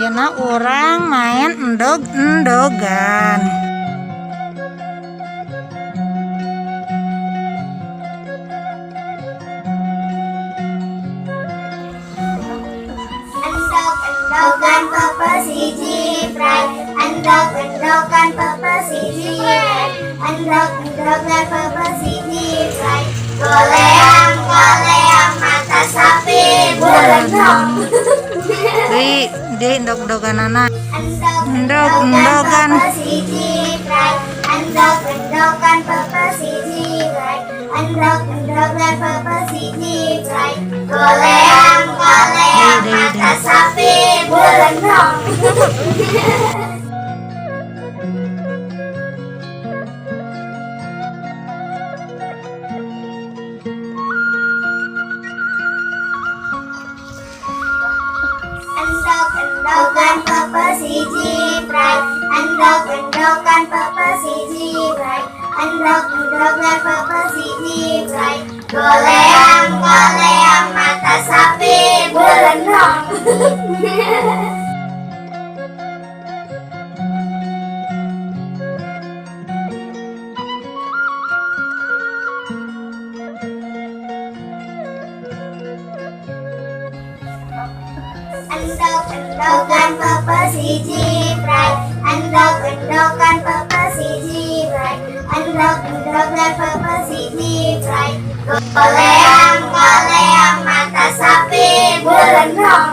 Ayeuna urang main endog-endogan. Endog-endogan papa siji prai, endog-endogan papa siji prai, endog-endogan papa siji prai. Goleang-goleang mata sapi berenang. Di endog-endogan anak. Endog-endogan papa siji prai, endog-endogan papa siji prai, endog-endogan papa siji prai. Goleang-goleang mata sapi berenang. Endog-endogan papa siji prai, endog-endogan papa siji prai, endog-endogan papa siji prai. Goleang-goleang mata sapi berenang. Endog-endogan papa siji prai, endog-endogan papa siji prai, endog-endogan papa siji prai. Goleang-goleang mata sapi berenang.